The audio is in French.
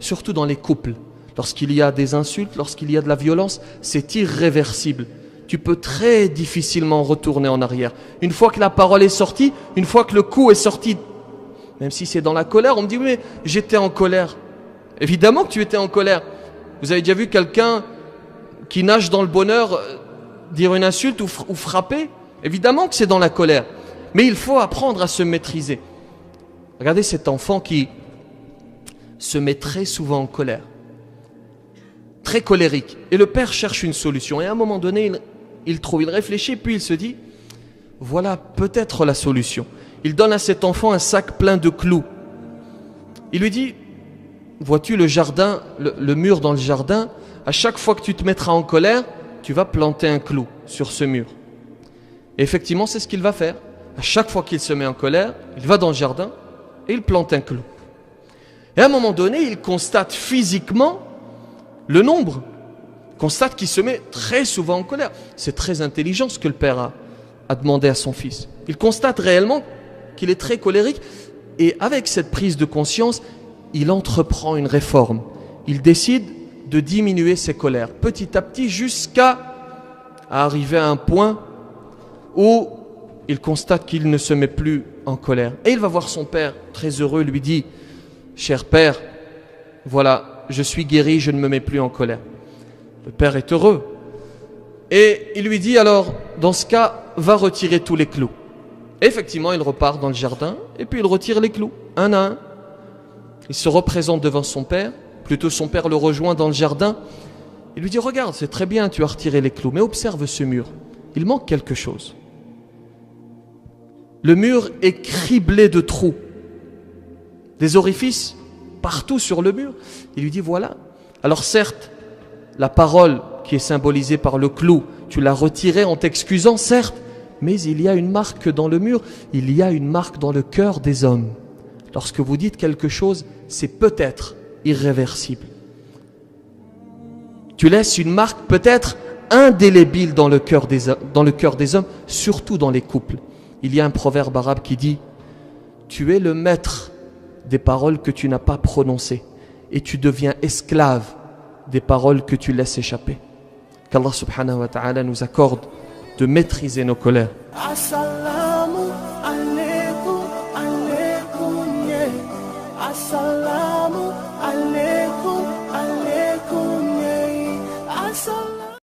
surtout dans les couples. Lorsqu'il y a des insultes, lorsqu'il y a de la violence, c'est irréversible. Tu peux très difficilement retourner en arrière. Une fois que la parole est sortie, une fois que le coup est sorti, même si c'est dans la colère, on me dit, mais j'étais en colère. Évidemment que tu étais en colère. Vous avez déjà vu quelqu'un qui nage dans le bonheur dire une insulte ou frapper? Évidemment que c'est dans la colère. Mais il faut apprendre à se maîtriser. Regardez cet enfant qui se met très souvent en colère. Très colérique. Et le père cherche une solution. Et à un moment donné, il trouve, il réfléchit, puis il se dit, voilà peut-être la solution. Il donne à cet enfant un sac plein de clous. Il lui dit, vois-tu le jardin, le mur dans le jardin, à chaque fois que tu te mettras en colère, tu vas planter un clou sur ce mur. Et effectivement, c'est ce qu'il va faire. À chaque fois qu'il se met en colère, il va dans le jardin et il plante un clou. Et à un moment donné, il constate physiquement le nombre. Il constate qu'il se met très souvent en colère. C'est très intelligent ce que le père a demandé à son fils. Il constate réellement qu'il est très colérique. Et avec cette prise de conscience, il entreprend une réforme. Il décide de diminuer ses colères, petit à petit, jusqu'à arriver à un point où il constate qu'il ne se met plus en colère. Et il va voir son père, très heureux, lui dit, cher père, voilà, je suis guéri, je ne me mets plus en colère. Le père est heureux. Et il lui dit alors, dans ce cas, va retirer tous les clous. Et effectivement, il repart dans le jardin, et puis il retire les clous, un à un. Il se représente devant son père, plutôt son père le rejoint dans le jardin. Il lui dit, regarde, c'est très bien, tu as retiré les clous, mais observe ce mur. Il manque quelque chose. Le mur est criblé de trous, des orifices partout sur le mur. Il lui dit, voilà. Alors certes, la parole qui est symbolisée par le clou, tu l'as retirée en t'excusant, certes, mais il y a une marque dans le mur, il y a une marque dans le cœur des hommes. Lorsque vous dites quelque chose, c'est peut-être irréversible. Tu laisses une marque peut-être indélébile dans le cœur des hommes, surtout dans les couples. Il y a un proverbe arabe qui dit « Tu es le maître des paroles que tu n'as pas prononcées et tu deviens esclave des paroles que tu laisses échapper. » Qu'Allah subhanahu wa ta'ala nous accorde de maîtriser nos colères.